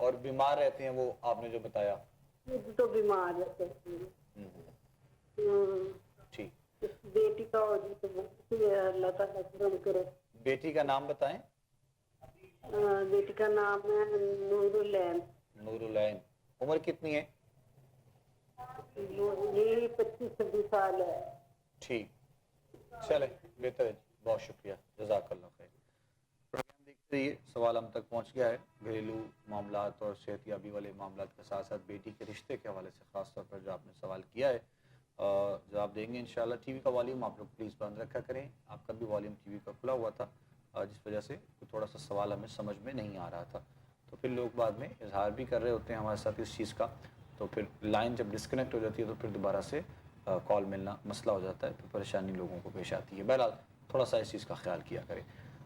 اور بیمار رہتے ہیں وہ آپ نے جو بتایا؟ خود تو بیمار رہتے ہیں، ٹھیک. بیٹی کا ہو جی تو بہت ہی اللہ تعالیٰ کرم کرے. بیٹی کا نام بتائیں. بیٹی کا نام ہے نور العین. نور العین. عمر کتنی ہے؟ یہ 25-26 سال ہے. ٹھیک. چلے بہتر ہے. بہت شکریہ. جزاک اللہ خیر. پروگرام دیکھتے رہیے. سوال ہم تک پہنچ گیا ہے. گھریلو معاملات اور صحت یابی والے معاملات کے ساتھ ساتھ بیٹی کے رشتے کے حوالے سے خاص طور پر جو آپ نے سوال کیا ہے جواب دیں گے انشاءاللہ. ٹی وی کا والیوم آپ لوگ پلیز بند رکھا کریں. آپ کا بھی والیوم ٹی وی کا کھلا ہوا تھا جس وجہ سے تھوڑا سا سوال ہمیں سمجھ میں نہیں آ رہا تھا. تو پھر لوگ بعد میں اظہار بھی کر رہے ہوتے ہیں ہمارے ساتھ اس چیز کا. تو پھر لائن جب ڈسکنیکٹ ہو جاتی ہے تو پھر دوبارہ سے کال ملنا مسئلہ ہو جاتا ہے. پھر پریشانی لوگوں کو پیش آتی ہے. بہرحال تھوڑا سا اس چیز کا خیال کیا کریں.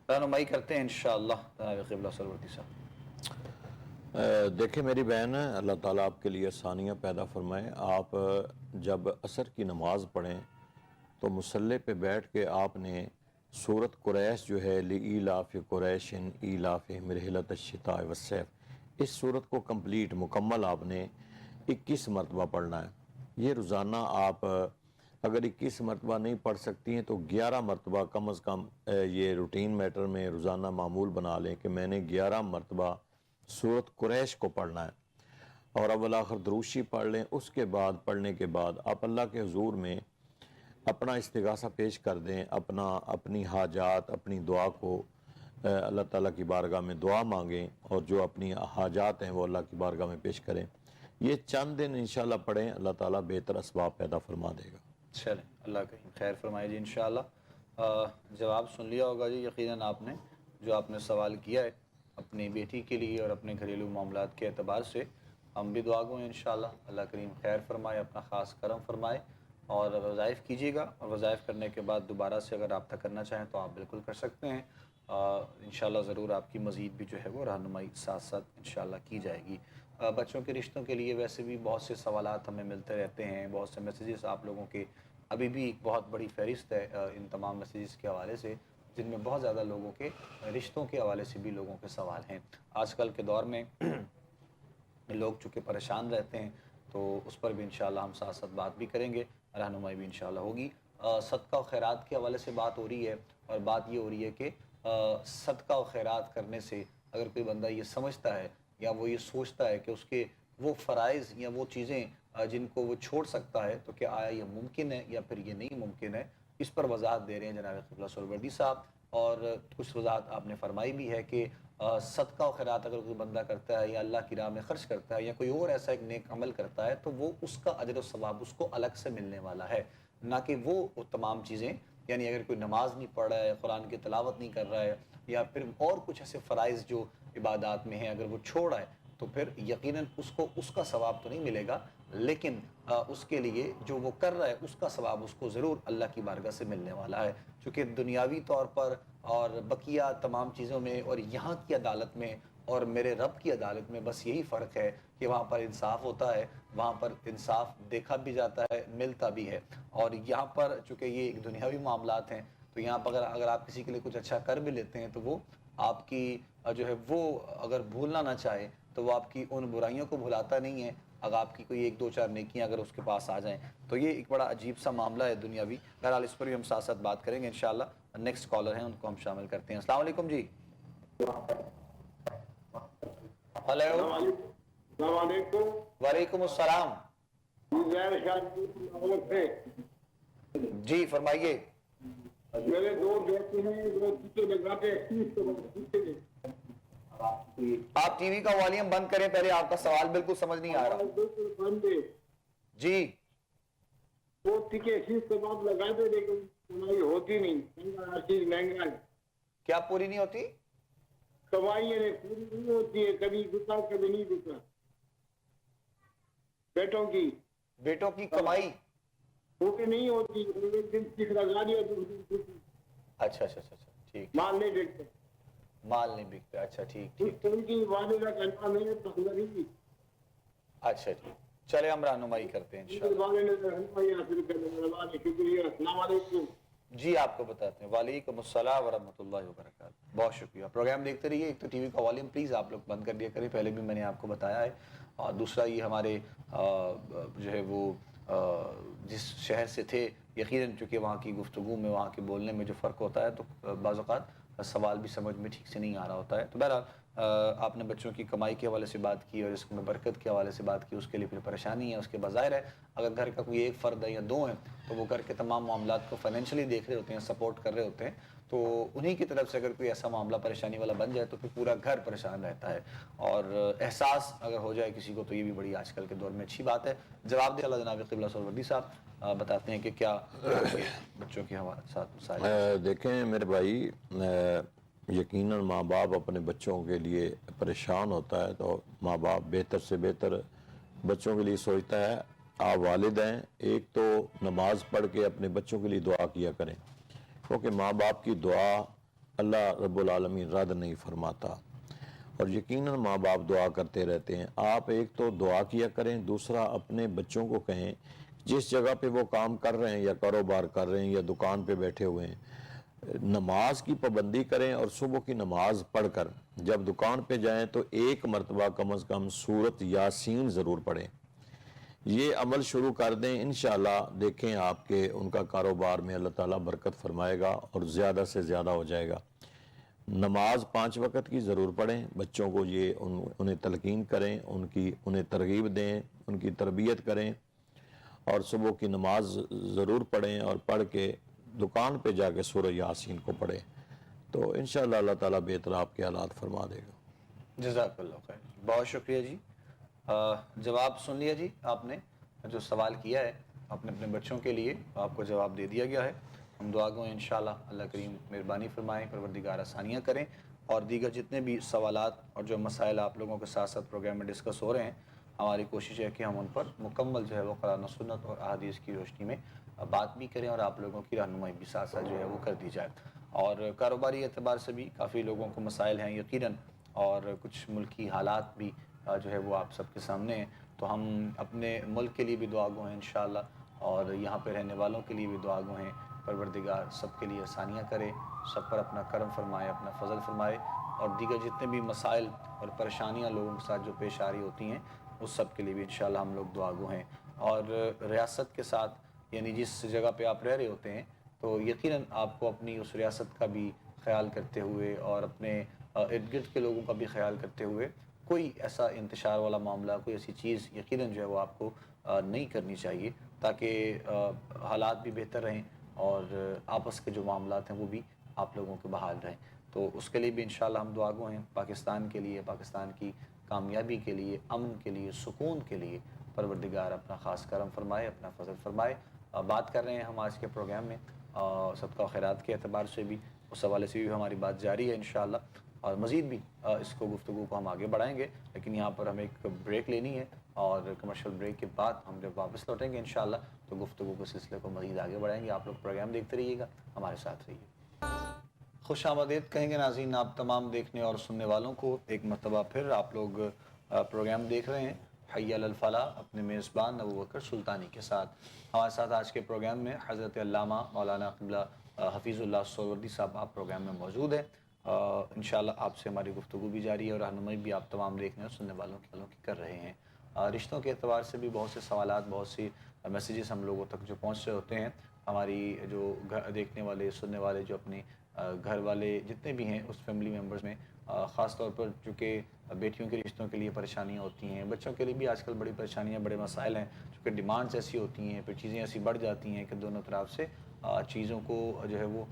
رہنمائی کرتے ہیں انشاءاللہ جناب قبلہ سرورتی صاحب. دیکھیں میری بہن، اللہ تعالیٰ آپ کے لیے آسانیاں پیدا فرمائے. آپ جب عصر کی نماز پڑھیں تو مصلی پہ بیٹھ کے آپ نے سورۃ قریش جو ہے لِإِيلَافِ قُرَيْشٍ إِيلَافِهِمْ رِحْلَةَ الشِّتَاءِ وَالصَّيْفِ، اس سورت کو کمپلیٹ مکمل آپ نے 21 مرتبہ پڑھنا ہے. یہ روزانہ آپ اگر 21 مرتبہ نہیں پڑھ سکتی ہیں تو 11 مرتبہ کم از کم یہ روٹین میٹر میں روزانہ معمول بنا لیں کہ میں نے 11 مرتبہ سورۃ قریش کو پڑھنا ہے. اور اول آخر دروشی پڑھ لیں. اس کے بعد پڑھنے کے بعد آپ اللہ کے حضور میں اپنا استغاثہ پیش کر دیں، اپنی حاجات، اپنی دعا کو اللہ تعالیٰ کی بارگاہ میں دعا مانگیں اور جو اپنی حاجات ہیں وہ اللہ کی بارگاہ میں پیش کریں. یہ چند دن انشاءاللہ پڑھیں، اللہ تعالیٰ بہتر اسباب پیدا فرما دے گا. چلیں اللہ کہیں خیر فرمائے جی انشاءاللہ. جواب سن لیا ہوگا جی یقیناً آپ نے جو آپ نے سوال کیا ہے اپنی بیٹی کے لیے اور اپنے گھریلو معاملات کے اعتبار سے. ہم بھی دعا گو ہیں انشاءاللہ اللہ کریم خیر فرمائے، اپنا خاص کرم فرمائے. اور وظائف کیجیے گا اور وظائف کرنے کے بعد دوبارہ سے اگر رابطہ کرنا چاہیں تو آپ بالکل کر سکتے ہیں. انشاءاللہ ضرور آپ کی مزید بھی جو ہے وہ رہنمائی ساتھ ساتھ انشاءاللہ کی جائے گی. بچوں کے رشتوں کے لیے ویسے بھی بہت سے سوالات ہمیں ملتے رہتے ہیں، بہت سے میسیجز آپ لوگوں کے ابھی بھی ایک بہت بڑی فہرست ہے ان تمام میسیجز کے حوالے سے، جن میں بہت زیادہ لوگوں کے رشتوں کے حوالے سے بھی لوگوں کے سوال ہیں. آج کل کے دور میں لوگ چونکہ پریشان رہتے ہیں تو اس پر بھی انشاءاللہ ہم ساتھ ساتھ بات بھی کریں گے، رہنمائی بھی انشاءاللہ ہوگی. صدقہ و خیرات کے حوالے سے بات ہو رہی ہے اور بات یہ ہو رہی ہے کہ صدقہ و خیرات کرنے سے اگر کوئی بندہ یہ سمجھتا ہے یا وہ یہ سوچتا ہے کہ اس کے وہ فرائض یا وہ چیزیں جن کو وہ چھوڑ سکتا ہے تو کیا آیا یہ ممکن ہے یا پھر یہ نہیں ممکن ہے. اس پر وضاحت دے رہے ہیں جناب قبلہ سہروردی صاحب. اور کچھ وضاحت آپ نے فرمائی بھی ہے کہ صدقہ و خیرات اگر کوئی بندہ کرتا ہے یا اللہ کی راہ میں خرچ کرتا ہے یا کوئی اور ایسا ایک نیک عمل کرتا ہے تو وہ اس کا اجر و ثواب اس کو الگ سے ملنے والا ہے، نہ کہ وہ تمام چیزیں. یعنی اگر کوئی نماز نہیں پڑھ رہا ہے، قرآن کی تلاوت نہیں کر رہا ہے یا پھر اور کچھ ایسے فرائض جو عبادات میں ہیں اگر وہ چھوڑ رہا ہے تو پھر یقیناً اس کو اس کا ثواب تو نہیں ملے گا، لیکن اس کے لیے جو وہ کر رہا ہے اس کا ثواب اس کو ضرور اللہ کی بارگاہ سے ملنے والا ہے. چونکہ دنیاوی طور پر اور بقیہ تمام چیزوں میں اور یہاں کی عدالت میں اور میرے رب کی عدالت میں بس یہی فرق ہے کہ وہاں پر انصاف ہوتا ہے، وہاں پر انصاف دیکھا بھی جاتا ہے، ملتا بھی ہے. اور یہاں پر چونکہ یہ ایک دنیاوی معاملات ہیں تو یہاں پر اگر آپ کسی کے لیے کچھ اچھا کر بھی لیتے ہیں تو وہ آپ کی جو ہے وہ اگر بھولنا نہ چاہے تو وہ آپ کی ان برائیوں کو بھلاتا نہیں ہے. اگر آپ کی کوئی 1-2-4 نیکیاں اگر اس کے پاس آ جائیں تو یہ ایک بڑا عجیب سا معاملہ ہے دنیاوی. بہرحال اس پر بھی ہم ساتھ ساتھ بات کریں گے انشاءاللہ. نیکسٹ کالر ہیں ان کو ہم شامل کرتے ہیں. السلام علیکم جی. ہلو. السلام علیکم. وعلیکم السلام. جی فرمائیے. میرے 2 بیٹے ہیں، وہ جوتے لگاتے ہیں. آپ ٹی وی کا والیوم بند کریں پہلے، آپ کا سوال بالکل سمجھ نہیں آ رہا. جی وہ ٹکے فیس کے بعد لگاتے لیکن کمائی ہوتی نہیں. ہر چیز مہنگا ہے. کیا پوری نہیں ہوتی؟ کمائی پوری نہیں ہوتی ہے، کبھی بکا کبھی نہیں بکا. بیٹوں کی کمائی پوری نہیں ہوتی. ایک دن ٹک لگا دیا دوسرے دن اچھا ٹھیک. مال نہیں بکتا. مال نہیں بکتا. اچھا ٹھیک. اس طرح کی والدہ کا نام ہے تخلری. اچھا ٹھیک. چلے ہم رہنمائی کرتے ہیں انشاءاللہ. شکریہ. السلام علیکم. جی آپ کو بتاتے ہیں۔ وعلیکم السلام ورحمۃ اللہ وبرکاتہ، بہت شکریہ۔ پروگرام دیکھتے رہیے۔ ایک تو ٹی وی کا والیوم پلیز آپ لوگ بند کر دیا کریں، پہلے بھی میں نے آپ کو بتایا ہے، اور دوسرا یہ ہمارے جو ہے وہ جس شہر سے تھے، یقیناً چونکہ وہاں کی گفتگو میں، وہاں کے بولنے میں جو فرق ہوتا ہے، تو بعض اوقات سوال بھی سمجھ میں ٹھیک سے نہیں آ رہا ہوتا ہے۔ تو بہرحال آپ نے بچوں کی کمائی کے حوالے سے بات کی اور اس میں برکت کے حوالے سے بات کی، اس کے لیے پھر پریشانی ہے۔ اس کے بظاہر ہے اگر گھر کا کوئی ایک فرد ہے یا دو ہیں تو وہ گھر کے تمام معاملات کو فائنینشلی دیکھ رہے ہوتے ہیں، سپورٹ کر رہے ہوتے ہیں، تو انہی کی طرف سے اگر کوئی ایسا معاملہ پریشانی والا بن جائے تو پھر پورا گھر پریشان رہتا ہے، اور احساس اگر ہو جائے کسی کو تو یہ بھی بڑی آج کل کے دور میں اچھی بات ہے۔ جواب دے اللہ جناب قبلہ سہروردی صاحب بتاتے ہیں کہ کیا بچوں کے ساتھ مسائل۔ دیکھیں میرے بھائی، یقیناً ماں باپ اپنے بچوں کے لیے پریشان ہوتا ہے تو ماں باپ بہتر سے بہتر بچوں کے لیے سوچتا ہے۔ آپ والد ہیں، ایک تو نماز پڑھ کے اپنے بچوں کے لیے دعا کیا کریں، کیونکہ ماں باپ کی دعا اللہ رب العالمین رد نہیں فرماتا، اور یقیناً ماں باپ دعا کرتے رہتے ہیں۔ آپ ایک تو دعا کیا کریں، دوسرا اپنے بچوں کو کہیں جس جگہ پہ وہ کام کر رہے ہیں یا کاروبار کر رہے ہیں یا دکان پہ بیٹھے ہوئے ہیں، نماز کی پابندی کریں، اور صبح کی نماز پڑھ کر جب دکان پہ جائیں تو ایک مرتبہ کم از کم سورت یاسین ضرور پڑھیں۔ یہ عمل شروع کر دیں، انشاءاللہ دیکھیں آپ کے ان کا کاروبار میں اللہ تعالیٰ برکت فرمائے گا اور زیادہ سے زیادہ ہو جائے گا۔ نماز 5 وقت کی ضرور پڑھیں، بچوں کو یہ انہیں تلقین کریں، انہیں ترغیب دیں، ان کی تربیت کریں، اور صبح کی نماز ضرور پڑھیں، اور پڑھ کے دکان پہ جا کے سورہ یاسین کو پڑھیں، تو انشاءاللہ اللہ تعالیٰ بہتر آپ کے حالات فرما دے گا۔ جزاک اللہ خیر، بہت شکریہ جی۔ جواب سن لیا جی آپ نے، جو سوال کیا ہے اپنے بچوں کے لیے آپ کو جواب دے دیا گیا ہے۔ ہم دعا گو ہیں انشاءاللہ اللہ کریم مہربانی فرمائیں، پروردگار آسانیاں کریں، اور دیگر جتنے بھی سوالات اور جو مسائل آپ لوگوں کے ساتھ ساتھ پروگرام میں ڈسکس ہو رہے ہیں، ہماری کوشش ہے کہ ہم ان پر مکمل جو ہے وہ قرآن و سنت اور احادیث کی روشنی میں بات بھی کریں، اور آپ لوگوں کی رہنمائی بھی ساتھ ساتھ جو ہے وہ کر دی جائے۔ اور کاروباری اعتبار سے بھی کافی لوگوں کو مسائل ہیں یقیناً، اور کچھ ملکی حالات بھی جو ہے وہ آپ سب کے سامنے ہیں، تو ہم اپنے ملک کے لیے بھی دعا گو ہیں انشاءاللہ، اور یہاں پہ رہنے والوں کے لیے بھی دعا گو ہیں، پروردگار سب کے لیے آسانیاں کرے، سب پر اپنا کرم فرمائے، اپنا فضل فرمائے، اور دیگر جتنے بھی مسائل اور پریشانیاں لوگوں کے ساتھ جو پیش آ رہی ہوتی ہیں اس سب کے لیے بھی انشاءاللہ ہم لوگ دعا گو ہیں۔ اور ریاست کے ساتھ، یعنی جس جگہ پہ آپ رہ رہے ہوتے ہیں، تو یقیناً آپ کو اپنی اس ریاست کا بھی خیال کرتے ہوئے اور اپنے ارد گرد کے لوگوں کا بھی خیال کرتے ہوئے کوئی ایسا انتشار والا معاملہ، کوئی ایسی چیز یقیناً جو ہے وہ آپ کو نہیں کرنی چاہیے، تاکہ حالات بھی بہتر رہیں اور آپس کے جو معاملات ہیں وہ بھی آپ لوگوں کے بحال رہیں۔ تو اس کے لیے بھی انشاءاللہ ہم دعا گو ہیں، پاکستان کے لیے، پاکستان کی کامیابی کے لیے، امن کے لیے، سکون کے لیے پروردگار اپنا خاص کرم فرمائے، اپنا فضل فرمائے۔ بات کر رہے ہیں ہم آج کے پروگرام میں صدقہ و خیرات کے اعتبار سے بھی، اس حوالے سے بھی ہماری بات جاری ہے انشاءاللہ، اور مزید بھی اس کو گفتگو کو ہم آگے بڑھائیں گے، لیکن یہاں پر ہمیں ایک بریک لینی ہے، اور کمرشل بریک کے بعد ہم جب واپس لوٹیں گے انشاءاللہ تو گفتگو کے سلسلے کو مزید آگے بڑھائیں گے۔ آپ لوگ پروگرام دیکھتے رہیے گا، ہمارے ساتھ رہیے۔ خوش آمدید کہیں گے ناظرین آپ تمام دیکھنے اور سننے والوں کو، ایک مرتبہ پھر آپ لوگ پروگرام دیکھ رہے ہیں حی علی الفلاح، اپنے میزبان ابوبکر سلطانی کے ساتھ۔ ہمارے ساتھ آج کے پروگرام میں حضرت علامہ مولانا قبلہ حفیظ اللہ سہروردی صاحب آپ پروگرام میں موجود ہیں۔ انشاءاللہ آپ سے ہماری گفتگو بھی جاری ہے، اور رہنمائی بھی آپ تمام دیکھنے اور سننے والوں کی کر رہے ہیں۔ رشتوں کے اعتبار سے بھی بہت سے سوالات، بہت سی میسیجز ہم لوگوں تک جو پہنچ رہے ہوتے ہیں، ہماری جو دیکھنے والے، سننے والے، جو اپنے گھر والے جتنے بھی ہیں اس فیملی ممبرز میں، خاص طور پر چونکہ بیٹیوں کے رشتوں کے لیے پریشانیاں ہوتی ہیں، بچوں کے لیے بھی آج کل بڑی پریشانیاں، بڑے مسائل ہیں، چونکہ ڈیمانڈز ایسی ہوتی ہیں، پھر چیزیں ایسی بڑھ جاتی ہیں کہ دونوں طرف سے چیزوں کو جو ہے وہ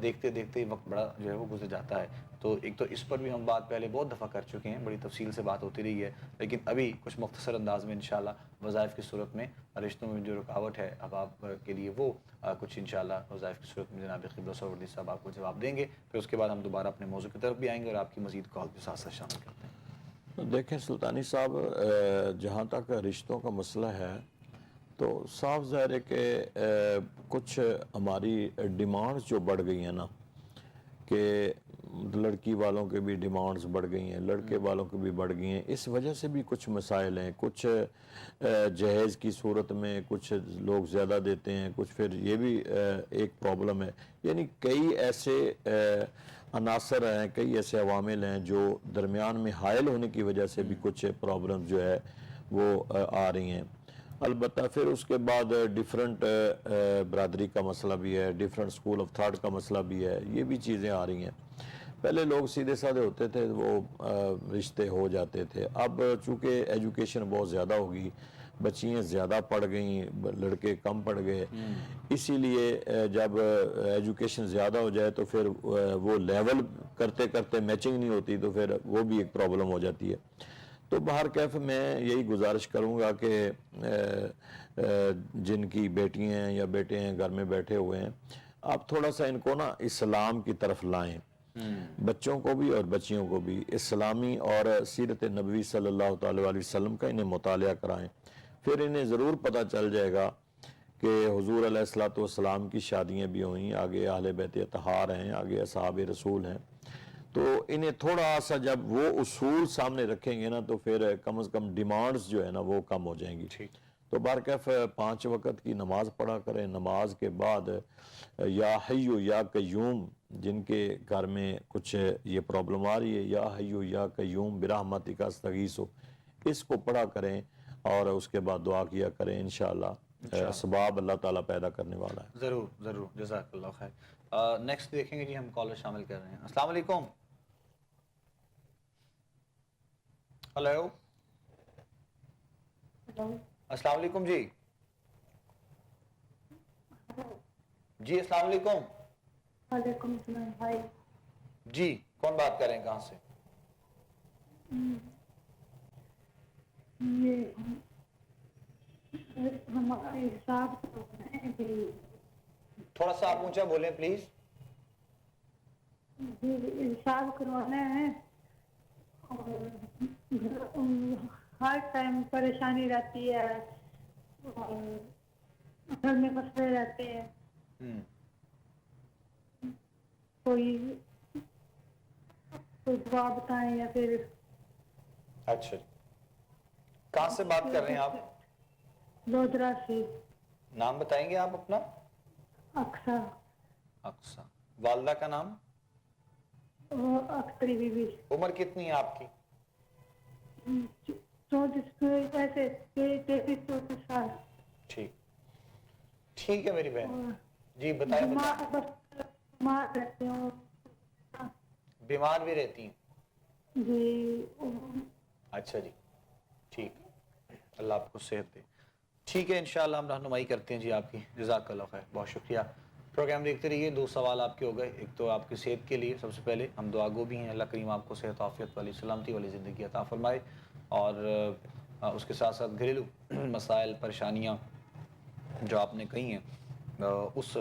دیکھتے دیکھتے وقت بڑا جو ہے وہ گزر جاتا ہے۔ تو ایک تو اس پر بھی ہم بات پہلے بہت دفعہ کر چکے ہیں، بڑی تفصیل سے بات ہوتی رہی ہے، لیکن ابھی کچھ مختصر انداز میں انشاءاللہ وظائف کی صورت میں رشتوں میں جو رکاوٹ ہے، اب آپ کے لیے وہ کچھ انشاءاللہ وظائف کی صورت میں جناب قبلہ سہروردی صاحب آپ کو جواب دیں گے، پھر اس کے بعد ہم دوبارہ اپنے موضوع کی طرف بھی آئیں گے اور آپ کی مزید کال بھی ساتھ ساتھ شامل کرتے ہیں۔ دیکھیں سلطانی صاحب، جہاں تک رشتوں کا مسئلہ ہے تو صاف ظاہر ہے کہ کچھ ہماری ڈیمانڈز جو بڑھ گئی ہیں نا، کہ لڑکی والوں کے بھی ڈیمانڈز بڑھ گئی ہیں، لڑکے والوں کے بھی بڑھ گئی ہیں، اس وجہ سے بھی کچھ مسائل ہیں، کچھ جہیز کی صورت میں کچھ لوگ زیادہ دیتے ہیں، کچھ پھر یہ بھی ایک پرابلم ہے، یعنی کئی ایسے عناصر ہیں، کئی ایسے عوامل ہیں جو درمیان میں حائل ہونے کی وجہ سے بھی کچھ پرابلم جو ہے وہ آ رہی ہیں۔ البتہ پھر اس کے بعد ڈیفرنٹ برادری کا مسئلہ بھی ہے، ڈیفرنٹ سکول آف تھاٹ کا مسئلہ بھی ہے، یہ بھی چیزیں آ رہی ہیں۔ پہلے لوگ سیدھے سادھے ہوتے تھے، وہ رشتے ہو جاتے تھے، اب چونکہ ایجوکیشن بہت زیادہ ہوگی، بچیاں زیادہ پڑھ گئیں، لڑکے کم پڑھ گئے، اسی لیے جب ایجوکیشن زیادہ ہو جائے تو پھر وہ لیول کرتے کرتے میچنگ نہیں ہوتی، تو پھر وہ بھی ایک پرابلم ہو جاتی ہے۔ تو بہر کیف میں یہی گزارش کروں گا کہ جن کی بیٹیاں ہیں یا بیٹے ہیں گھر میں بیٹھے ہوئے ہیں، آپ تھوڑا سا ان کو نا اسلام کی طرف لائیں، بچوں کو بھی اور بچیوں کو بھی اسلامی اور سیرت نبوی صلی اللہ تعالی علیہ وسلم کا انہیں مطالعہ کرائیں، پھر انہیں ضرور پتہ چل جائے گا کہ حضور علیہ السلام کی شادیاں بھی ہوئیں، آگے اہل بیت اطہار ہیں، آگے اصحاب رسول ہیں، تو انہیں تھوڑا سا جب وہ اصول سامنے رکھیں گے نا تو پھر کم از کم ڈیمانڈز جو ہے نا وہ کم ہو جائیں گی۔ تو بہرکیف 5 وقت کی نماز پڑھا کریں، نماز کے بعد یا حیو یا قیوم، جن کے گھر میں کچھ یہ پرابلم آ رہی ہے، یا حیو یا قیوم برحمتک استغیث، اس کو پڑھا کریں اور اس کے بعد دعا کیا کریں، انشاءاللہ اسباب اللہ تعالیٰ پیدا کرنے والا ہے۔ ضرور ضرور، جزاک اللہ خیر۔ نیکسٹ دیکھیں گے جی، ہم کالر شامل کر رہے ہیں۔ السلام علیکم۔ ہلو، السلام علیکم جی۔ جی السلام علیکم۔ وعلیکم السلام بھائی۔ جی کون بات کر رہے ہیں، کہاں سے؟ یہ ہمارے حساب تھوڑا سا آپ اونچا بولیں پلیز۔ جی حساب کروانا ہے، اور ہر ٹائم پریشانی رہتی ہے، اور گھر میں مسئلے رہتے ہیں، کوئی دعا بتائیں یا پھر۔ اچھا، کہاں سے بات کر رہے ہیں آپ؟ لودرا سے۔ نام بتائیں گے آپ اپنا؟ اقصا۔ اقصا، والدہ کا نام؟ وہ اختری بی بی۔ عمر کتنی ہے آپ کی؟ 34 سال۔ ٹھیک ٹھیک ہے میری بہن، جی بتائیں۔ بیمار رہتے ہوں۔ بیمار بھی رہتی ہیں؟ جی۔ اچھا جی، ٹھیک، اللہ آپ کو صحت دے۔ ٹھیک ہے، انشاءاللہ ہم رہنمائی کرتے ہیں جی آپ کی، جزاک اللہ خیر، بہت شکریہ۔ پروگرام دیکھتے رہیے۔ 2 سوال آپ کے ہو گئے، ایک تو آپ کی صحت کے لیے، سب سے پہلے ہم دعا گو بھی ہیں، اللہ کریم آپ کو صحت عافیت والی سلامتی والی زندگی عطا فرمائے، اور اس کے ساتھ ساتھ گھریلو مسائل پریشانیاں جو آپ نے کہی ہیں اس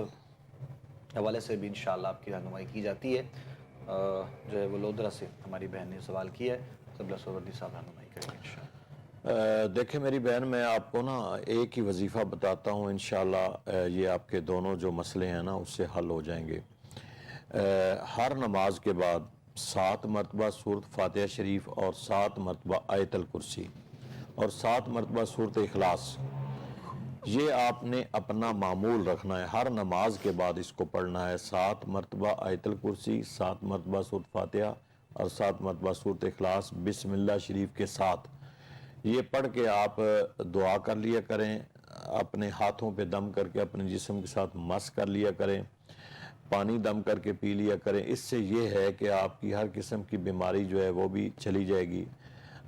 حوالے سے بھی انشاءاللہ آپ کی رہنمائی کی جاتی ہے۔ جو ہے وہ لودرا سے ہماری بہن نے سوال کیا ہے، قبلہ سوردی صاحب رہنمائی کریں گے انشاءاللہ۔ دیکھیں میری بہن، میں آپ کو نا ایک ہی وظیفہ بتاتا ہوں، انشاءاللہ یہ آپ کے دونوں جو مسئلے ہیں نا اس سے حل ہو جائیں گے۔ ہر نماز کے بعد 7 مرتبہ سورۃ فاتحہ شریف اور 7 مرتبہ آیت الکرسی اور 7 مرتبہ سورۃ اخلاص، یہ آپ نے اپنا معمول رکھنا ہے، ہر نماز کے بعد اس کو پڑھنا ہے۔ 7 مرتبہ آیت الکرسی، 7 مرتبہ سورۃ فاتحہ اور 7 مرتبہ سورۃ اخلاص بسم اللہ شریف کے ساتھ، یہ پڑھ کے آپ دعا کر لیا کریں، اپنے ہاتھوں پہ دم کر کے اپنے جسم کے ساتھ مس کر لیا کریں، پانی دم کر کے پی لیا کریں۔ اس سے یہ ہے کہ آپ کی ہر قسم کی بیماری جو ہے وہ بھی چلی جائے گی،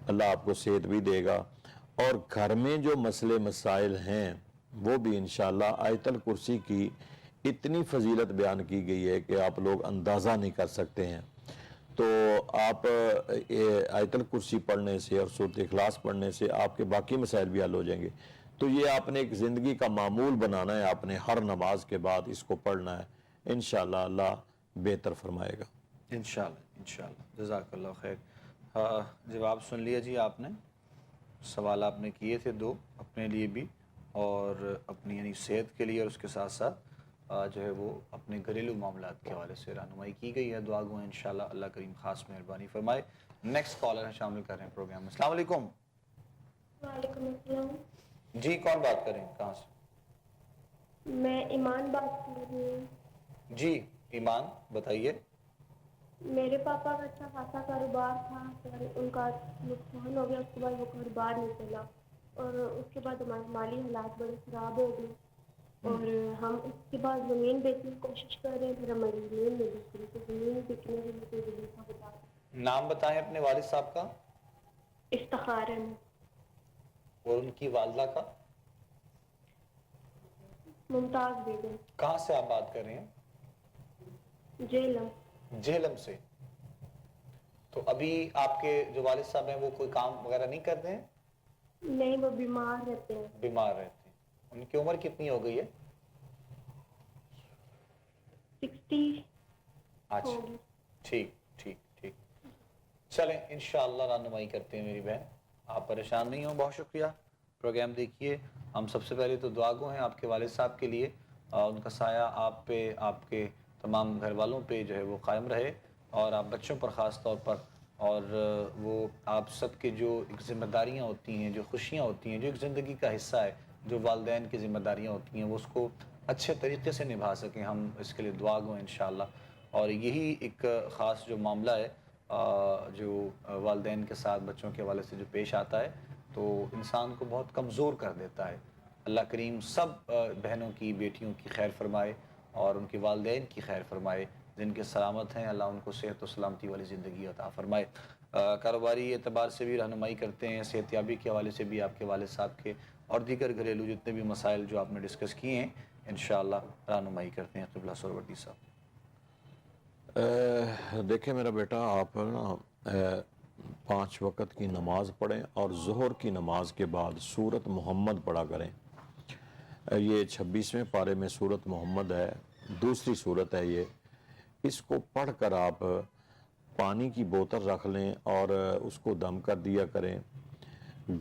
اللہ آپ کو صحت بھی دے گا، اور گھر میں جو مسئلے مسائل ہیں وہ بھی انشاءاللہ آیت الکرسی کی اتنی فضیلت بیان کی گئی ہے کہ آپ لوگ اندازہ نہیں کر سکتے ہیں۔ تو آپ آیت الکرسی پڑھنے سے اور سورۃ اخلاص پڑھنے سے آپ کے باقی مسائل بھی حل ہو جائیں گے۔ تو یہ آپ نے ایک زندگی کا معمول بنانا ہے، آپ نے ہر نماز کے بعد اس کو پڑھنا ہے، انشاءاللہ اللہ بہتر فرمائے گا۔ انشاءاللہ جزاک اللہ خیر۔ جواب سن لیا جی آپ نے، سوال آپ نے کیے تھے 2 اپنے لیے بھی اور اپنی یعنی صحت کے لیے، اور اس کے ساتھ ساتھ جو ہے وہ اپنے گھریلو معاملات کے حوالے سے رہنمائی کی گئی ہے. دعا گو ہیں انشاءاللہ اللہ کریم خاص مہربانی فرمائے. نیکسٹ کالر ہے شامل کر رہے ہیں پروگرام میں. السلام علیکم. وعلیکم السلام. جی کون بات کر رہے ہیں, کہاں سے؟ میں ایمان بات کر رہی ہوں. جی ایمان بتائیے. میرے پاپا کا اچھا خاصا کاروبار تھا پر ان کا نقصان ہو گیا, اس کے بعد وہ کاروبار نہیں چلا اور اس کے بعد ہمارے مالی حالات بڑے خراب ہو گئے اور ہم اس کے بعد زمین بیچنے کی کوشش کر رہے ہیں, پھر ہماری زمین نہیں بک رہی, تو زمین بیچنے کے لیے کوئی طریقہ بتا دیں. نام بتائیں اپنے والد صاحب کا افتخار ہے. اور ان کی والدہ کا. ممتاز بیگم. کہاں سے آپ بات کر رہے ہیں؟ جیلم. جہلم سے. تو ابھی آپ کے جو والد صاحب ہیں وہ کوئی کام وغیرہ نہیں کرتے ہیں؟ نہیں, وہ بیمار رہتے ہیں. بیمار رہتے ہیں. ان کی عمر کتنی ہو گئی ہے؟ 60 اچھا ہوگی. ٹھیک ٹھیک ٹھیک. چلیں انشاءاللہ رہنمائی کرتے ہیں میری بہن, آپ پریشان نہیں ہوں. بہت شکریہ. پروگرام دیکھیے. ہم سب سے پہلے تو دعا گو ہیں آپ کے والد صاحب کے لیے, ان کا سایہ آپ پہ, آپ کے تمام گھر والوں پہ جو ہے وہ قائم رہے, اور آپ بچوں پر خاص طور پر, اور وہ آپ سب کے جو ایک ذمہ داریاں ہوتی ہیں, جو خوشیاں ہوتی ہیں, جو ایک زندگی کا حصہ ہے, جو والدین کی ذمہ داریاں ہوتی ہیں, وہ اس کو اچھے طریقے سے نبھا سکیں. ہم اس کے لیے دعا گو ہیں انشاءاللہ. اور یہی ایک خاص جو معاملہ ہے جو والدین کے ساتھ بچوں کے حوالے سے جو پیش آتا ہے, تو انسان کو بہت کمزور کر دیتا ہے. اللہ کریم سب بہنوں کی, بیٹیوں کی خیر فرمائے اور ان کے والدین کی خیر فرمائے. جن کے سلامت ہیں اللہ ان کو صحت و سلامتی والی زندگی عطا فرمائے. کاروباری اعتبار سے بھی رہنمائی کرتے ہیں, صحتیابی کے حوالے سے بھی آپ کے والد صاحب کے, اور دیگر گھریلو جتنے بھی مسائل جو آپ نے ڈسکس کیے ہیں انشاءاللہ رہنمائی کرتے ہیں. قبلہ سرورتی صاحب. دیکھیں میرا بیٹا, آپ نا 5 وقت کی نماز پڑھیں اور ظہر کی نماز کے بعد سورت محمد پڑھا کریں. یہ 26ویں پارے میں سورت محمد ہے, دوسری سورت ہے یہ. اس کو پڑھ کر آپ پانی کی بوتل رکھ لیں اور اس کو دم کر دیا کریں.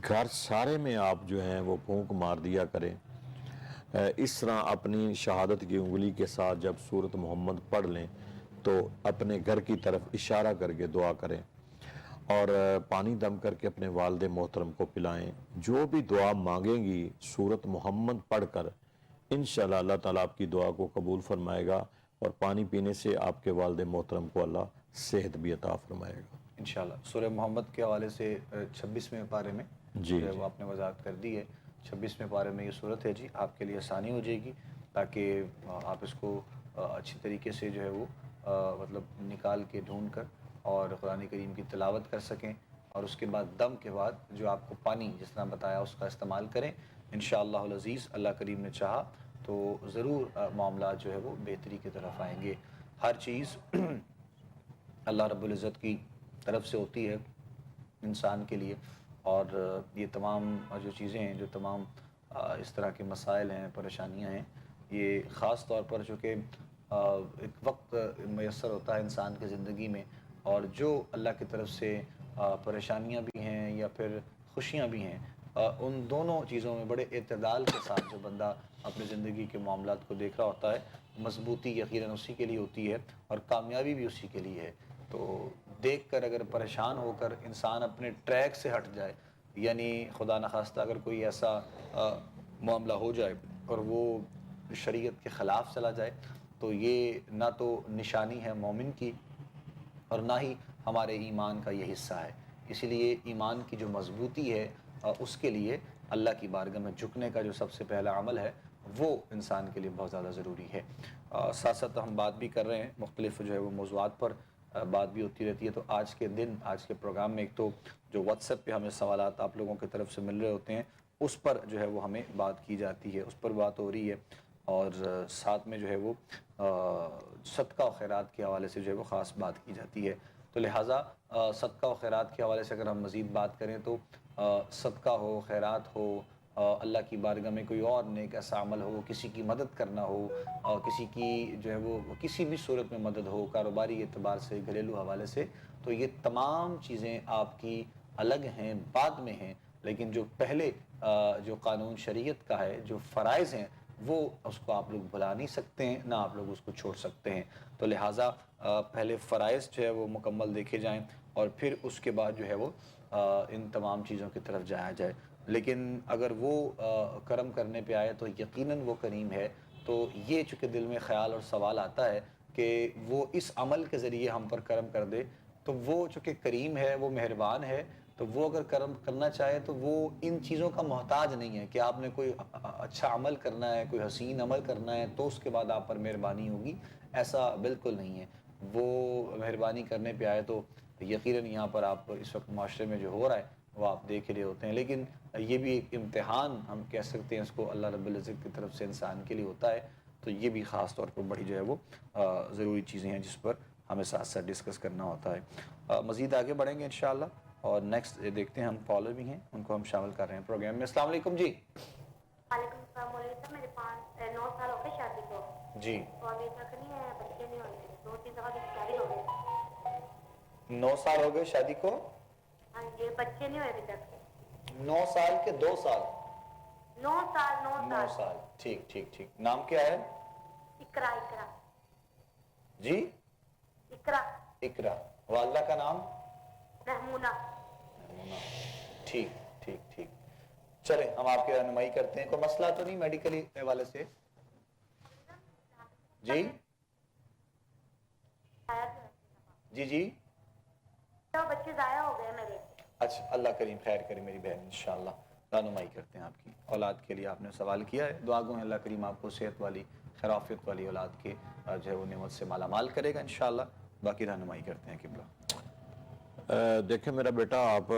گھر سارے میں آپ جو ہیں وہ پھونک مار دیا کریں. اس طرح اپنی شہادت کی انگلی کے ساتھ جب سورت محمد پڑھ لیں تو اپنے گھر کی طرف اشارہ کر کے دعا کریں اور پانی دم کر کے اپنے والد محترم کو پلائیں. جو بھی دعا مانگیں گی سورت محمد پڑھ کر, انشاءاللہ اللہ تعالیٰ آپ کی دعا کو قبول فرمائے گا, اور پانی پینے سے آپ کے والد محترم کو اللہ صحت بھی عطا فرمائے گا انشاءاللہ. سورہ محمد کے حوالے سے 26ویں پارے میں جی جو ہے وہ آپ نے وضاحت کر دی ہے. 26ویں پارے میں یہ صورت ہے جی, آپ کے لیے آسانی ہو جائے گی تاکہ آپ اس کو اچھی طریقے سے جو ہے وہ مطلب نکال کے ڈھونڈ کر اور قرآن کریم کی تلاوت کر سکیں, اور اس کے بعد دم کے بعد جو آپ کو پانی جس طرح بتایا اس کا استعمال کریں. انشاءاللہ العزیز اللہ کریم نے چاہا تو ضرور معاملات جو ہے وہ بہتری کی طرف آئیں گے. ہر چیز اللہ رب العزت کی طرف سے ہوتی ہے انسان کے لیے, اور یہ تمام جو چیزیں ہیں, جو تمام اس طرح کے مسائل ہیں, پریشانیاں ہیں, یہ خاص طور پر چونکہ ایک وقت میسر ہوتا ہے انسان کی زندگی میں, اور جو اللہ کی طرف سے پریشانیاں بھی ہیں یا پھر خوشیاں بھی ہیں, ان دونوں چیزوں میں بڑے اعتدال کے ساتھ جو بندہ اپنی زندگی کے معاملات کو دیکھ رہا ہوتا ہے, مضبوطی یقیناً اسی کے لیے ہوتی ہے اور کامیابی بھی اسی کے لیے ہے. تو دیکھ کر اگر پریشان ہو کر انسان اپنے ٹریک سے ہٹ جائے, یعنی خدا نخواستہ اگر کوئی ایسا معاملہ ہو جائے اور وہ شریعت کے خلاف چلا جائے, تو یہ نہ تو نشانی ہے مومن کی اور نہ ہی ہمارے ایمان کا یہ حصہ ہے. اسی لیے ایمان کی جو مضبوطی ہے اس کے لیے اللہ کی بارگاہ میں جھکنے کا جو سب سے پہلا عمل ہے وہ انسان کے لیے بہت زیادہ ضروری ہے. ساتھ ساتھ ہم بات بھی کر رہے ہیں مختلف جو ہے وہ موضوعات پر بات بھی ہوتی رہتی ہے. تو آج کے دن, آج کے پروگرام میں ایک تو جو واٹس ایپ پہ ہمیں سوالات آپ لوگوں کی طرف سے مل رہے ہوتے ہیں اس پر جو ہے وہ ہمیں بات کی جاتی ہے, اس پر بات ہو رہی ہے, اور ساتھ میں جو ہے وہ صدقہ و خیرات کے حوالے سے جو ہے وہ خاص بات کی جاتی ہے. تو لہٰذا صدقہ و خیرات کے حوالے سے اگر ہم مزید بات کریں تو صدقہ ہو, خیرات ہو, اللہ کی بارگاہ میں کوئی اور نیک ایسا عمل ہو, کسی کی مدد کرنا ہو, کسی کی جو ہے وہ کسی بھی صورت میں مدد ہو, کاروباری اعتبار سے, گھریلو حوالے سے, تو یہ تمام چیزیں آپ کی الگ ہیں, بعد میں ہیں, لیکن جو پہلے جو قانون شریعت کا ہے, جو فرائض ہیں وہ اس کو آپ لوگ بھلا نہیں سکتے ہیں، نہ آپ لوگ اس کو چھوڑ سکتے ہیں. تو لہٰذا پہلے فرائض جو ہے وہ مکمل دیکھے جائیں اور پھر اس کے بعد جو ہے وہ ان تمام چیزوں کی طرف جایا جائے. لیکن اگر وہ کرم کرنے پہ آئے تو یقیناً وہ کریم ہے. تو یہ چونکہ دل میں خیال اور سوال آتا ہے کہ وہ اس عمل کے ذریعے ہم پر کرم کر دے، تو وہ چونکہ کریم ہے، وہ مہربان ہے، تو وہ اگر کرم کرنا چاہے تو وہ ان چیزوں کا محتاج نہیں ہے کہ آپ نے کوئی اچھا عمل کرنا ہے، کوئی حسین عمل کرنا ہے تو اس کے بعد آپ پر مہربانی ہوگی. ایسا بالکل نہیں ہے. وہ مہربانی کرنے پہ آئے تو یقیناً یہاں پر آپ اس وقت معاشرے میں جو ہو رہا ہے وہ آپ دیکھ رہے ہوتے ہیں. لیکن یہ بھی ایک امتحان ہم کہہ سکتے ہیں اس کو، اللہ رب العزت کی طرف سے انسان کے لیے ہوتا ہے. تو یہ بھی خاص طور پر بڑی جو ہے وہ ضروری چیزیں ہیں جس پر ہمیں ساتھ ساتھ ڈسکس کرنا ہوتا ہے. مزید آگے بڑھیں گے انشاءاللہ اور نیکسٹ دیکھتے ہیں، ہم کالر بھی ہیں، ان کو ہم شامل کر رہے ہیں پروگرام میں. السلام علیکم جی. وعلیکم السلام. علیکم. میرے 9 سال ہو گئے شادی کو جی. تو ابھی تک نہیں ہے، بچے نہیں ہوئے. 2-3 دفعہ شادی ہو گئی. 9 سال ہو گئے شادی کو؟ ہاں جی، بچے نہیں ہوئے ابھی تک. 9 سال کے 2 سال؟ 9 سال. 9 سال. ٹھیک ٹھیک ٹھیک. نام کیا ہے؟ اقرا. جی اقرا. اقرا. والدہ کا نام؟ رحمونہ. ٹھیک ٹھیک ٹھیک. چلیں ہم آپ کی رہنمائی کرتے ہیں. کوئی مسئلہ تو نہیں میڈیکلی حوالے سے؟ جی جی جی. تو بچے ضائع ہو گئے میرے. اچھا، اللہ کریم خیر کرے میری بہن. انشاءاللہ رہنمائی کرتے ہیں آپ کی. اولاد کے لیے آپ نے سوال کیا ہے، دعا گو ہیں اللہ کریم آپ کو صحت والی خیرافیت والی اولاد کے جو ہے وہ نعمت سے مالا مال کرے گا انشاءاللہ. باقی رہنمائی کرتے ہیں قبلہ. دیکھیں میرا بیٹا، آپ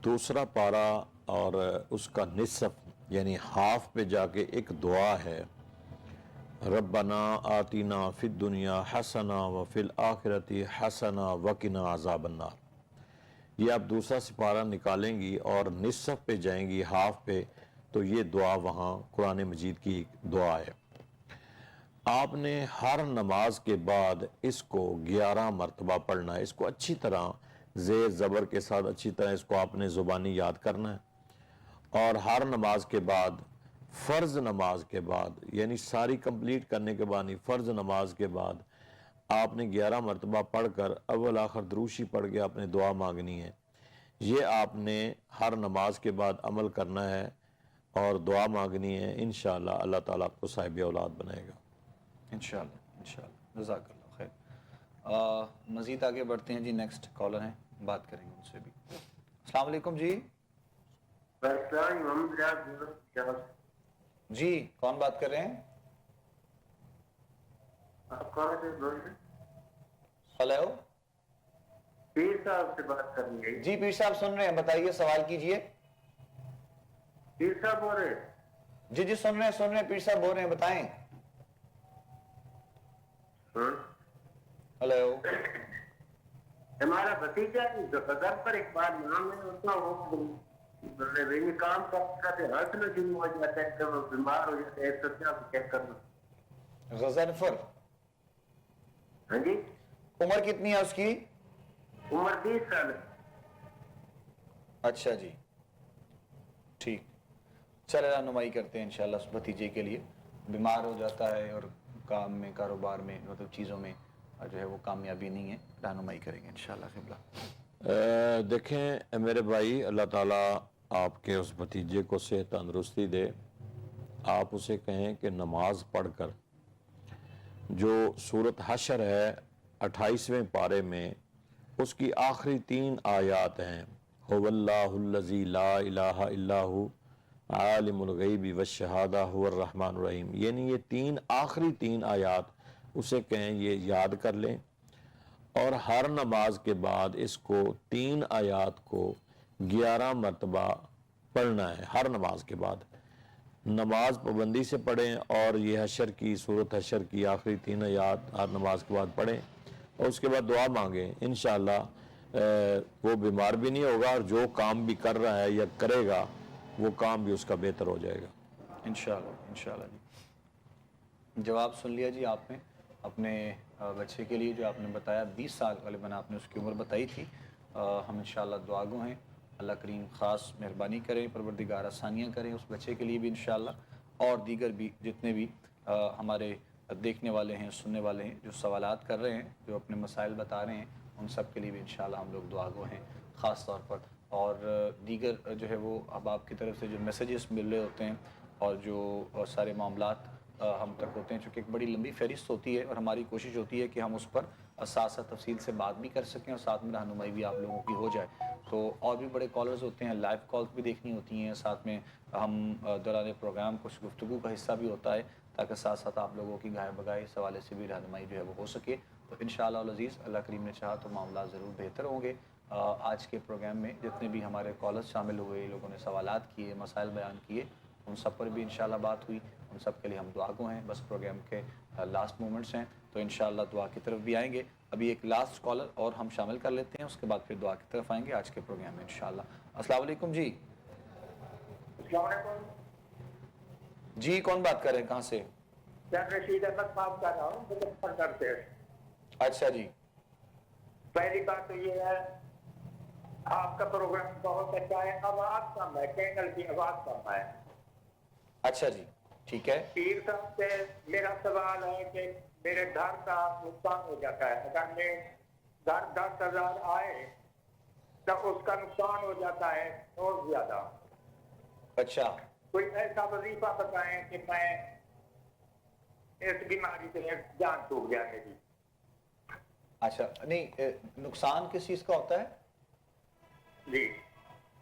دوسرا پارا اور اس کا نصف یعنی ہاف پہ جا کے ایک دعا ہے، ربنا آتینا فی الدنیا حسنہ وفی الآخرۃ حسنہ وقنا عذاب النار. یہ آپ دوسرا سپارہ نکالیں گی اور نصف پہ جائیں گی، ہاف پہ، تو یہ دعا وہاں قرآن مجید کی ایک دعا ہے. آپ نے ہر نماز کے بعد اس کو 11 مرتبہ پڑھنا ہے. اس کو اچھی طرح زیر زبر کے ساتھ اچھی طرح اس کو آپ نے زبانی یاد کرنا ہے. اور ہر نماز کے بعد، فرض نماز کے بعد، یعنی ساری کمپلیٹ کرنے کے بعد نہیں، فرض نماز کے بعد آپ نے 11 مرتبہ پڑھ کر اول آخر دروشی پڑھ کے آپ نے دعا مانگنی ہے. یہ آپ نے ہر نماز کے بعد عمل کرنا ہے اور دعا مانگنی ہے. انشاءاللہ اللہ تعالیٰ آپ کو صاحب اولاد بنائے گا انشاءاللہ انشاءاللہ. جزاک اللہ خیر. مزید آگے بڑھتے ہیں جی. نیکسٹ کالر ہیں، بات کریں گے ان سے بھی. السلام علیکم جی. جی کون بات کر رہے ہیں؟ آپ کہاں سے بول رہے ہیں؟ ہیلو. پیر صاحب سے بات کرنی ہے. جی پیر صاحب سن رہے ہیں، بتائیے سوال کیجئے. پیر صاحب بول رہے ہیں؟ جی جی سن رہے ہیں پیر صاحب بول رہے ہیں، بتائیں. ہیلو. ہمارا بھتیجا جو قدر پر ایک بار نام ہے اتنا وہ کام کرتے ہرٹ میں شروع ہو جاتا ہے، جب وہ بیمار ہو جاتے ہیں. 104 چیک کرنا. غضنفر. ہاں جی. عمر کتنی ہے اس کی؟ عمر 20 سال. اچھا جی ٹھیک. چلے رہنمائی کرتے ہیں انشاءاللہ. اس بھتیجے کے لیے بیمار ہو جاتا ہے اور کام میں، کاروبار میں، مطلب چیزوں میں جو ہے وہ کامیابی نہیں ہے. رہنمائی کریں گے انشاءاللہ قبلہ. دیکھیں میرے بھائی، اللہ تعالیٰ آپ کے اس بھتیجے کو صحت تندرستی دے. آپ اسے کہیں کہ نماز پڑھ کر جو سورۃ حشر ہے 28ویں پارے میں اس کی آخری 3 آیات ہیں، هو اللہ الذی لا الہ الا هو عالم الغیب والشہادہ هو الرحمن الرحیم. یعنی یہ آخری 3 آیات اسے کہیں یہ یاد کر لیں اور ہر نماز کے بعد اس کو 3 آیات کو 11 مرتبہ پڑھنا ہے. ہر نماز کے بعد نماز پابندی سے پڑھیں اور یہ حشر کی سورۃ حشر کی آخری 3 آیات ہر نماز کے بعد پڑھیں اور اس کے بعد دعا مانگیں. انشاءاللہ وہ بیمار بھی نہیں ہوگا اور جو کام بھی کر رہا ہے یا کرے گا وہ کام بھی اس کا بہتر ہو جائے گا انشاءاللہ جی. جواب سن لیا جی آپ نے اپنے بچے کے لیے جو آپ نے بتایا. 20 سال غالباً آپ نے اس کی عمر بتائی تھی. ہم انشاءاللہ دعا گو ہیں، اللہ کریم خاص مہربانی کریں، پروردگار آسانیاں کریں اس بچے کے لیے بھی انشاءاللہ. اور دیگر بھی جتنے بھی ہمارے دیکھنے والے ہیں سننے والے ہیں جو سوالات کر رہے ہیں جو اپنے مسائل بتا رہے ہیں ان سب کے لیے بھی انشاءاللہ ہم لوگ دعا گو ہیں خاص طور پر. اور دیگر جو ہے وہ اب آپ کی طرف سے جو میسیجز مل رہے ہوتے ہیں اور جو سارے معاملات ہم تک ہوتے ہیں چونکہ ایک بڑی لمبی فہرست ہوتی ہے اور ہماری کوشش ہوتی ہے کہ ہم اس پر ساتھ ساتھ تفصیل سے بات بھی کر سکیں اور ساتھ میں رہنمائی بھی آپ لوگوں کی ہو جائے. تو اور بھی بڑے کالرز ہوتے ہیں لائیو کالز بھی دیکھنی ہوتی ہیں ساتھ میں ہم دوران پروگرام کچھ گفتگو کا حصہ بھی ہوتا ہے تاکہ ساتھ ساتھ آپ لوگوں کی گائے بگائے اس حوالے سے بھی رہنمائی جو ہے وہ ہو سکے. تو انشاءاللہ العزیز اللہ کریم نے چاہا تو معاملات ضرور بہتر ہوں گے. آج کے پروگرام میں جتنے بھی ہمارے کالرز شامل ہوئے لوگوں نے سوالات کیے مسائل بیان کیے ان سب پر بھی انشاءاللہ بات ہوئی. ان سب کے لیے ہم دعا گو ہیں. بس پروگرام کے لاسٹ مومنٹس ہیں تو انشاءاللہ دعا کی طرف بھی آئیں گے. ابھی ایک لاسٹ کالر اور ہم شامل کر لیتے ہیں اس کے بعد پھر دعا کی طرف آئیں گے آج کے پروگرام میں انشاءاللہ. السلام علیکم جی. السلام علیکم جی کون بات کر رہے ہیں کہاں سے؟ سر رشید احمد صاحب کر رہا ہوں مظفر سے. اچھا جی. پہلی بات تو یہ ہے آپ کا پروگرام بہت اچھا ہے. آواز کم ہے چینل کی آواز کم ہے. اچھا جی ٹھیک ہے. پیر صاحب سے میرا سوال ہے کہ میرے گھر کا نقصان ہو جاتا ہے. اگر میں گھر 10,000 آئے تو اس کا نقصان ہو جاتا ہے اور زیادہ. اچھا کوئی ایسا وظیفہ بتائیں کہ میں اس بیماری سے جان چھوٹ جائے میری. اچھا نہیں نقصان کس چیز کا ہوتا ہے؟ جی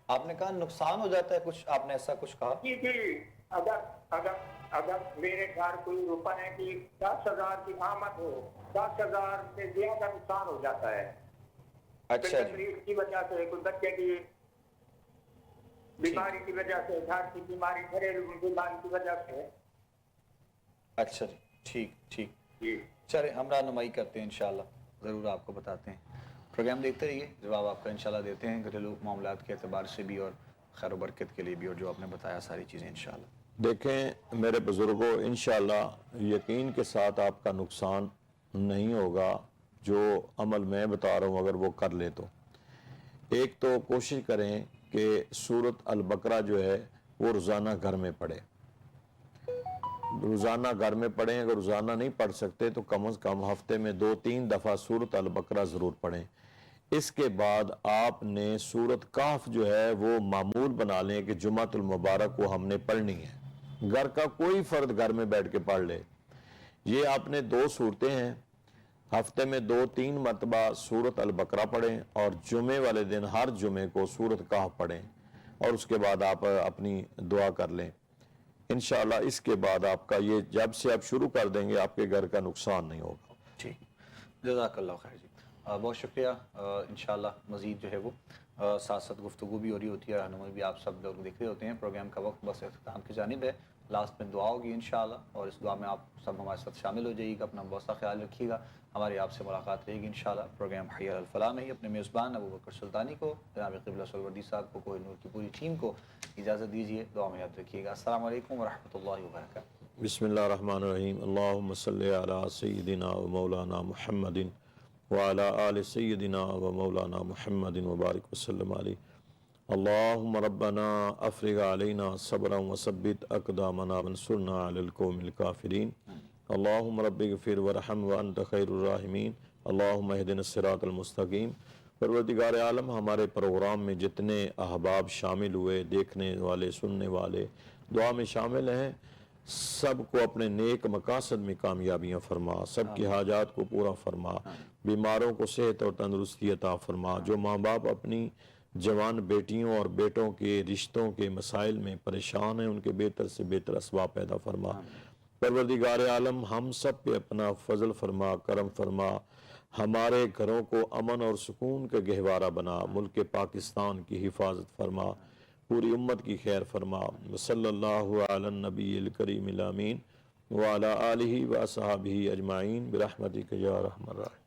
آپ نے کہا نقصان ہو جاتا ہے کچھ آپ نے ایسا کچھ کہا؟ جی جی اگر میرے گھر کوئی روپے کی 10,000 کی آمد ہو 10,000 سے زیادہ نقصان ہو جاتا ہے. اچھا جی. تکلیف کی وجہ سے کوئی بچے کی بیماری کی وجہ سے گھر کی بیماری گھریلو بیماری کی وجہ سے. اچھا جی ٹھیک ٹھیک. جی چلیں ہم رہنمائی کرتے ہیں انشاءاللہ ضرور آپ کو بتاتے ہیں. پروگرام دیکھتے رہیے جواب آپ کا انشاءاللہ دیتے ہیں گھریلو معاملات کے اعتبار سے بھی اور خیر و برکت کے لیے بھی اور جو آپ نے بتایا ساری چیزیں انشاءاللہ. دیکھیں میرے بزرگوں انشاءاللہ یقین کے ساتھ آپ کا نقصان نہیں ہوگا. جو عمل میں بتا رہا ہوں اگر وہ کر لے تو ایک تو کوشش کریں کہ سورۃ البقرہ جو ہے وہ روزانہ گھر میں پڑھیں. روزانہ گھر میں پڑھیں. اگر روزانہ نہیں پڑھ سکتے تو کم از کم ہفتے میں 2-3 دفعہ سورۃ البقرہ ضرور پڑھیں. اس کے بعد آپ نے سورۃ کہف جو ہے وہ معمول بنا لیں کہ جمعۃ المبارک کو ہم نے پڑھنی ہے. گھر کا کوئی فرد گھر میں بیٹھ کے پڑھ لے. یہ آپ نے 2 صورتیں ہیں ہفتے میں 2-3 مرتبہ سورۃ البقرہ پڑھیں اور جمعے والے دن ہر جمعے کو سورۃ کہف پڑھیں اور اس کے بعد آپ اپنی دعا کر لیں. انشاءاللہ اس کے بعد آپ کا یہ جب سے آپ شروع کر دیں گے آپ کے گھر کا نقصان نہیں ہوگا. ٹھیک جزاک اللہ خیر جی. بہت شکریہ. انشاءاللہ مزید جو ہے وہ ساتھ ساتھ گفتگو بھی ہو رہی ہوتی ہے رہنمائی بھی آپ سب لوگ دیکھ رہے ہوتے ہیں. پروگرام کا وقت بس اختتام کی جانب ہے. لاسٹ میں دعا ہوگی انشاءاللہ اور اس دعا میں آپ سب ہمارے ساتھ شامل ہو جائیے گا. اپنا بہت سا خیال رکھیے گا. ہماری آپ سے ملاقات رہے گی انشاءاللہ. پروگرام حی علی الفلاح میں ہی اپنے میزبان ابو بکر سلطانی کو جناب قبلہ سلوردی صاحب کو کوہ نور کی پوری ٹیم کو اجازت دیجیے. دعا میں یاد رکھیے گا. السلام علیکم ورحمۃ اللہ وبرکاتہ. بسم اللہ الرحمن الرحیم. اللہم صلی علی سیدنا و مولانا محمد وعلی آل سیدنا و مولانا محمد وبارک وسلم علیہ. اللہم ربنا افرغ علینا صبرا وثبت اقدامنا وانصرنا علی القوم الکافرین. اللہم رب اغفر ورحم وانت خیر الراحمین. اللہم اہدنا الصراط المستقیم. پروردگار عالم ہمارے پروگرام میں جتنے احباب شامل ہوئے دیکھنے والے سننے والے دعا میں شامل ہیں سب کو اپنے نیک مقاصد میں کامیابیاں فرما. سب کی حاجات کو پورا فرما. بیماروں کو صحت اور تندرستی عطا فرما. جو ماں باپ اپنی جوان بیٹیوں اور بیٹوں کے رشتوں کے مسائل میں پریشان ہیں ان کے بہتر سے بہتر اسباب پیدا فرما. پروردگار عالم ہم سب پہ اپنا فضل فرما کرم فرما. ہمارے گھروں کو امن اور سکون کا گہوارہ بنا. ملک پاکستان کی حفاظت فرما. پوری امت کی خیر فرما. صلی اللہ علی النبی الکریم الامین وعلی آلہ و اصحابہ اجمعین برحمتک یا ارحم الراحمین.